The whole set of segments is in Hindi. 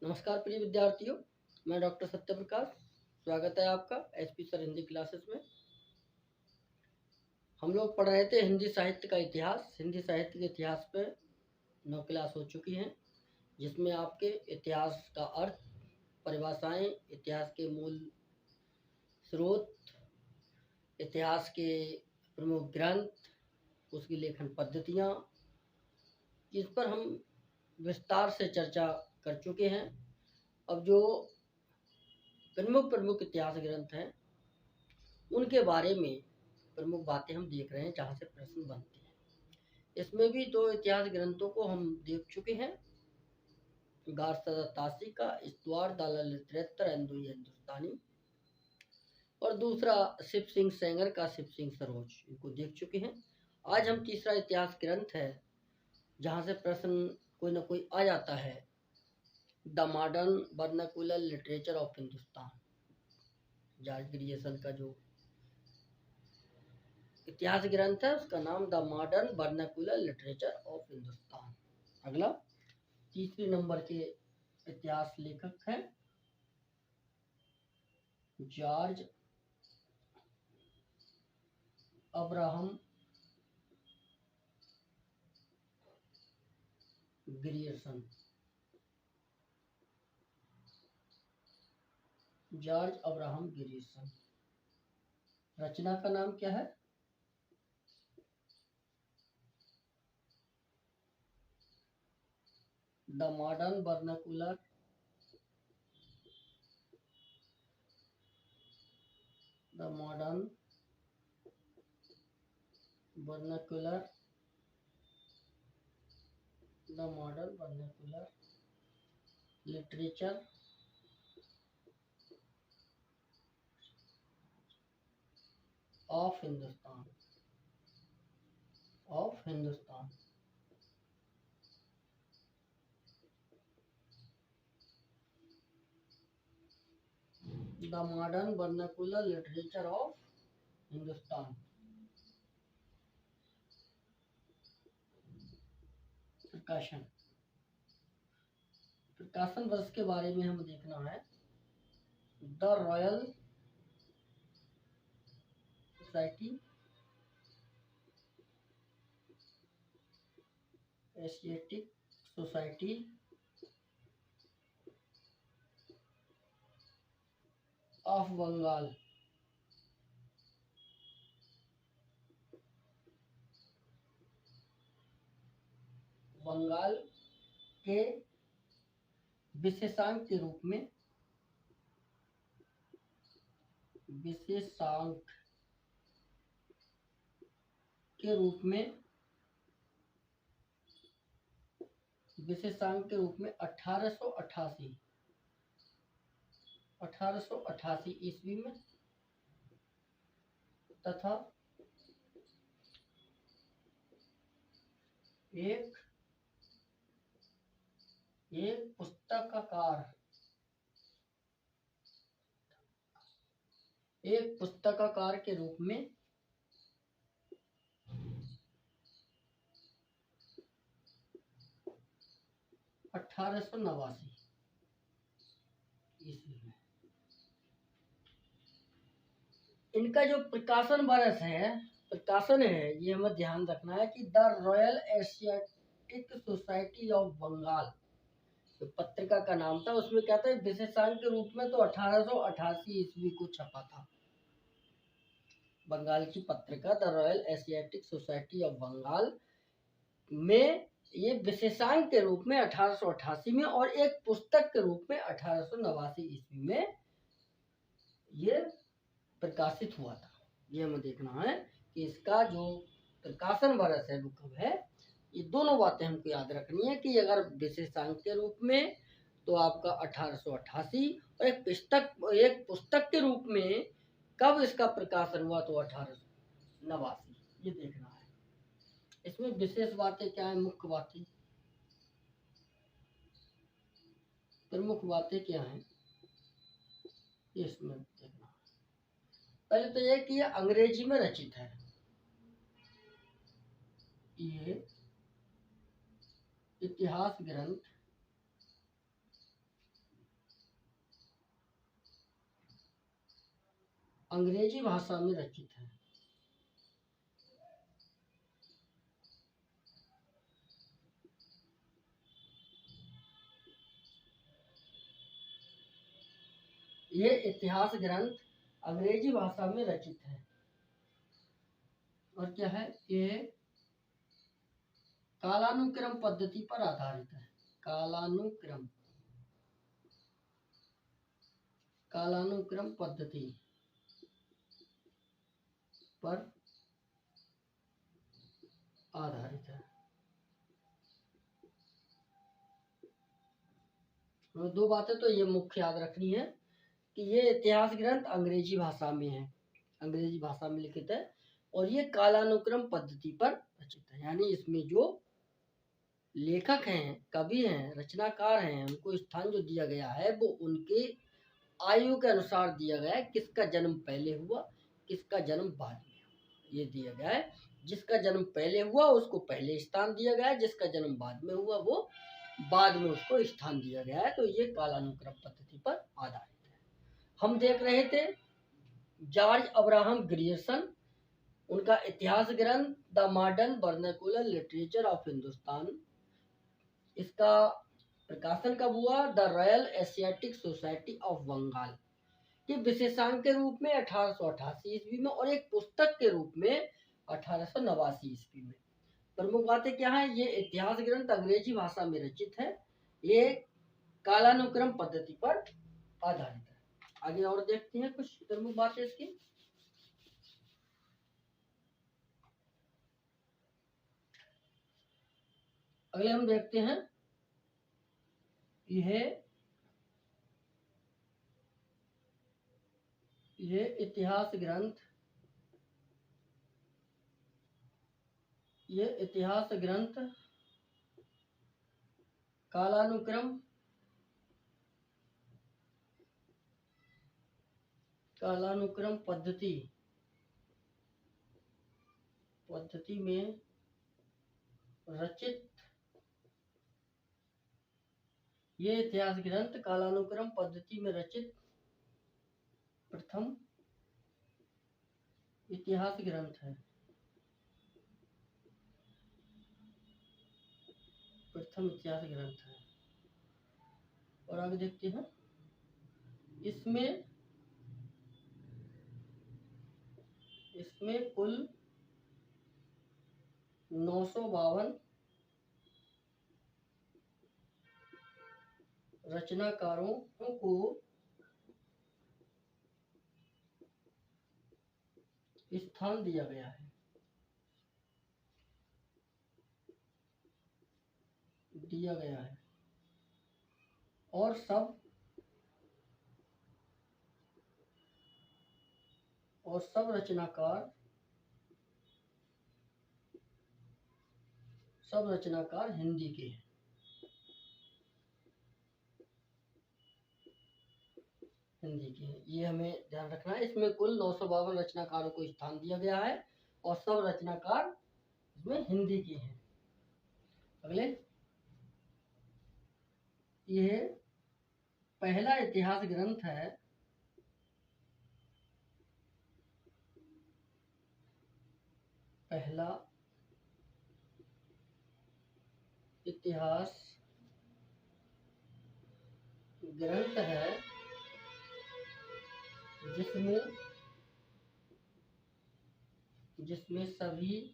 नमस्कार प्रिय विद्यार्थियों, मैं डॉक्टर सत्य प्रकाश। स्वागत है आपका एचपी सर हिंदी क्लासेस में। हम लोग पढ़ रहे थे हिंदी साहित्य का इतिहास। हिंदी साहित्य के इतिहास पे 9 क्लास हो चुकी हैं, जिसमें आपके इतिहास का अर्थ, परिभाषाएं, इतिहास के मूल स्रोत, इतिहास के प्रमुख ग्रंथ, उसकी लेखन पद्धतियाँ, इस पर हम विस्तार से चर्चा कर चुके हैं। अब जो प्रमुख इतिहास ग्रंथ हैं उनके बारे में प्रमुख बातें हम देख रहे हैं, जहाँ से प्रश्न बनते हैं। इसमें भी 2 इतिहास ग्रंथों को हम देख चुके हैं। गारसदा तासी का इस्तवार दाला लिटरेचर एंदुई हिंदुस्तानी, और दूसरा शिव सिंह सेंगर का शिव सिंह सरोज, इनको देख चुके हैं। आज हम तीसरा इतिहास ग्रंथ है जहाँ से प्रश्न कोई ना कोई आ जाता है, the modern vernacular literature of Hindustan. George Grierson का जो इतिहास ग्रंथ है उसका नाम the modern vernacular literature of Hindustan. अगला तीसरे नंबर के इतिहास लेखक हैं George Abraham Grierson. George Abraham Grierson, रचना का नाम क्या है? The modern vernacular literature of Hindustan. The modern vernacular literature of Hindustan. प्रकाशन वर्ष के बारे में हम देखना है। The Royal Society Asiatic Society of Bengal, Bengal के विशेषांक के रूप में विशेषांक के रूप में 1888 ईस्वी में तथा एक पुस्तकाकार के रूप में 1889 ईस्वी में। इनका जो प्रकाशन है, ये हमें ध्यान रखना है कि the Royal Asiatic Society of Bengal, जो पत्रिका का नाम था, उसमें क्या था, विशेषांक के रूप में तो 1888 ईस्वी को छपा था। बंगाल की पत्रिका the Royal Asiatic Society of Bengal में ये विशेषांक के रूप में 1888 में और एक पुस्तक के रूप में 1889 ईस्वी में ये प्रकाशित हुआ था। ये हमें देखना है कि इसका जो प्रकाशन वर्ष है वो कब है। ये दोनों बातें हमको याद रखनी है कि अगर विशेषांक के रूप में तो आपका 1888, और एक पुस्तक के रूप में कब इसका प्रकाशन हुआ तो 1889। ये देखना है। इसमें विशेष बातें क्या है, मुख्य बातें, प्रमुख बातें क्या हैं, इसमें देखना है। पहले तो ये कि ये अंग्रेजी में रचित है। ये इतिहास ग्रंथ अंग्रेजी भाषा में रचित है। ये इतिहास ग्रंथ अंग्रेजी भाषा में रचित है। और क्या है, ये कालानुक्रम पद्धति पर आधारित है। कालानुक्रम पद्धति पर आधारित है। दो बातें तो ये मुख्य याद रखनी है कि ये इतिहास ग्रंथ अंग्रेजी भाषा में है, अंग्रेजी भाषा में लिखित है, और ये कालानुक्रम पद्धति पर रचित है। यानी इसमें जो लेखक हैं, कवि हैं, रचनाकार हैं, उनको स्थान जो दिया गया है वो उनके आयु के अनुसार दिया गया है। किसका जन्म पहले हुआ, किसका जन्म बाद में हुआ, ये दिया गया है। जिसका जन्म पहले हुआ उसको पहले स्थान दिया गया है, जिसका जन्म बाद में हुआ वो बाद में उसको स्थान दिया गया है। तो ये कालानुक्रम पद्धति पर आधारित है। हम देख रहे थे जॉर्ज अब्राहम ग्रियर्सन, उनका इतिहास ग्रंथ the modern vernacular literature of Hindustan. इसका प्रकाशन कब हुआ? The Royal Asiatic Society of Bengal के विशेषांक के रूप में 1888 ईस्वी में, और एक पुस्तक के रूप में 1889 ईस्वी में। प्रमुख बातें क्या है? ये इतिहास ग्रंथ अंग्रेजी भाषा में रचित है, ये कालानुक्रम पद्धति पर आधारित है। आगे और देखते हैं कुछ प्रमुख बातें इसकी। अगले हम देखते हैं ये इतिहास ग्रंथ कालानुक्रम पद्धति में रचित, ये इतिहास ग्रंथ कालानुक्रम पद्धति में रचित प्रथम इतिहास ग्रंथ है। और आगे देखते हैं, इसमें कुल 952 रचनाकारों को स्थान दिया गया है। और सब रचनाकार हिंदी के हैं। ये हमें ध्यान रखना है। इसमें कुल 952 रचनाकारों को स्थान दिया गया है और सब रचनाकार इसमें हिंदी के हैं। अगले, ये पहला इतिहास ग्रंथ है जिसमें सभी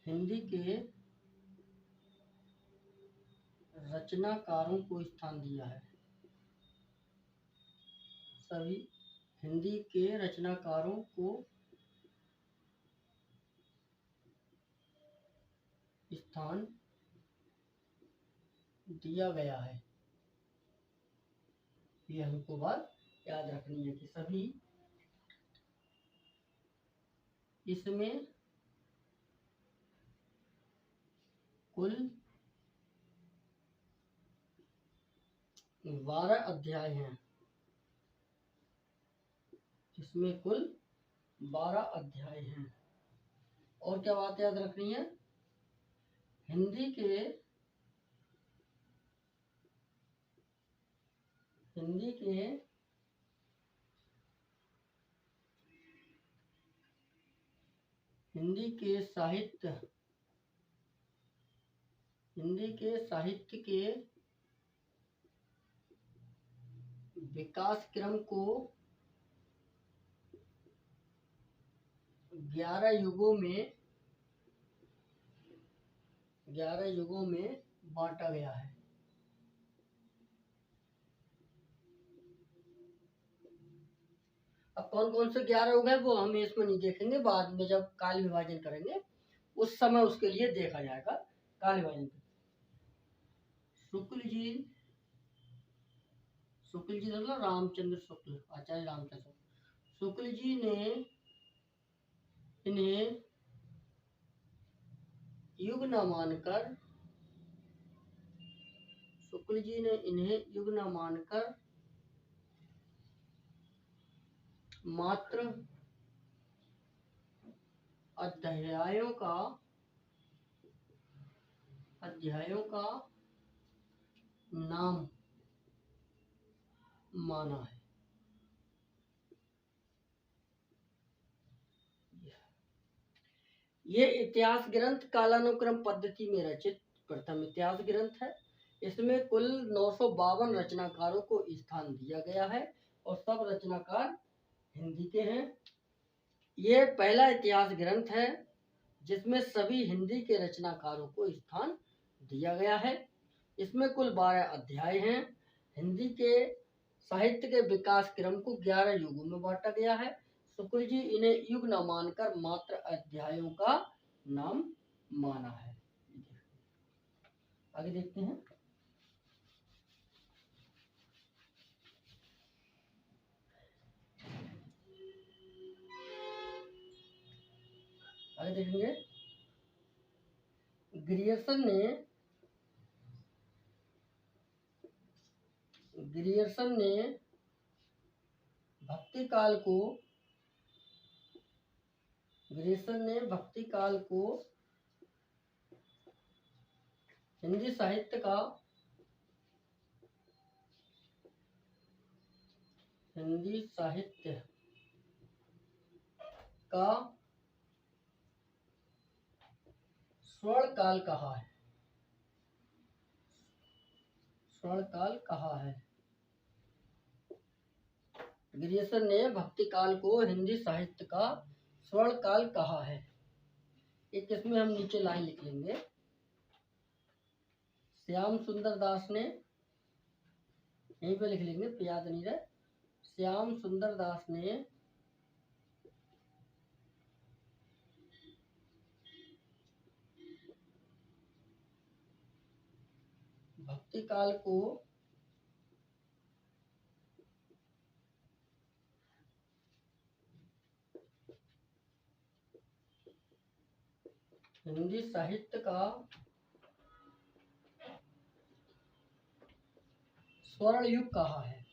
हिंदी के रचनाकारों को स्थान दिया है। सभी हिंदी के रचनाकारों को स्थान दिया गया है। ये हमको बात याद रखनी है कि सभी, इसमें कुल 12 अध्याय हैं। इसमें कुल 12 अध्याय हैं। और क्या बात याद रखनी है? हिंदी के हिंदी के हिंदी के साहित्य के विकास क्रम को 11 युगों में बांटा गया है। अब कौन कौन से 11 युग है वो हम इसमें नहीं देखेंगे, बाद में जब काल विभाजन करेंगे उस समय उसके लिए देखा जाएगा। काल विभाजन शुक्ल जी मतलब रामचंद्र शुक्ल, आचार्य रामचंद्र शुक्ल जी ने इन्हें युग न मानकर मात्र अध्यायों का नाम माना है। ये इतिहास ग्रंथ कालानुक्रम पद्धति में रचित प्रथम इतिहास ग्रंथ है। इसमें कुल 952 रचनाकारों को स्थान दिया गया है और सब रचनाकार हिंदी के हैं। ये पहला इतिहास ग्रंथ है जिसमें सभी हिंदी के रचनाकारों को स्थान दिया गया है। इसमें कुल 12 अध्याय हैं। हिंदी के साहित्य के विकास क्रम को 11 युगों में बांटा गया है। शुक्ल जी इन्हें युग न मानकर मात्र अध्यायों का नाम माना है। आगे देखते हैं। आगे देखेंगे। ग्रियर्सन ने भक्ति काल को हिंदी साहित्य का स्वर्ण काल कहा है। ग्रियर्सन ने भक्ति काल को हिंदी साहित्य का स्वर्ण काल कहा है। एक इसमें हम नीचे लाइन लिख लेंगे। श्याम सुंदर दास ने, यहीं पे लिख लेंगे, याद नहीं रहे। श्याम सुंदर दास ने भक्ति काल को हिंदी साहित्य का स्वर्ण युग कहा है।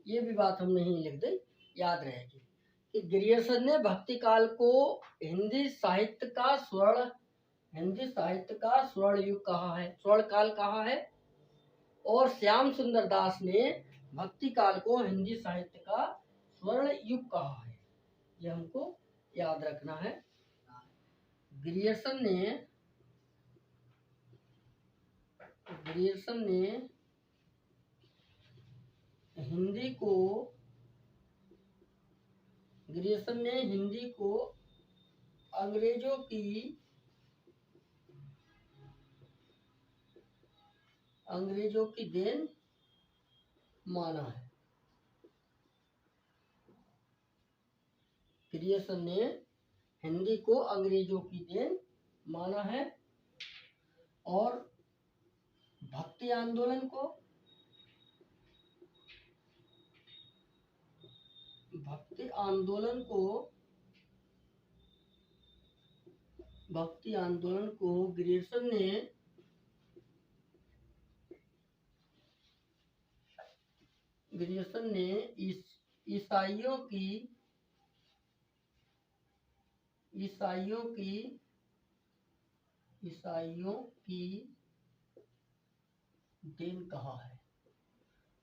ये भी बात हम नहीं लिख दे, याद रहेगी कि ग्रियर्सन ने भक्ति काल को हिंदी साहित्य का स्वर्ण युग कहा है, स्वर्ण काल कहा है। और श्याम सुंदर दास ने भक्ति काल को हिंदी साहित्य का स्वर्ण युग कहा है। ये हमको याद रखना है। ग्रियर्सन ने हिंदी को अंग्रेजों की देन माना है। ग्रियर्सन ने हिंदी को अंग्रेजों की देन माना है और भक्ति आंदोलन को ग्रियर्सन ने ईसाइयों की ईसाइयों की देन कहा है।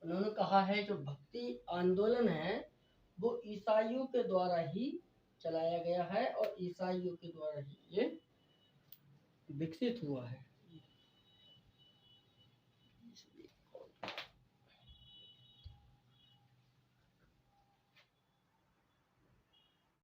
उन्होंने कहा है जो भक्ति आंदोलन है वो ईसाइयों के द्वारा ही चलाया गया है और ईसाइयों के द्वारा ही ये विकसित हुआ है।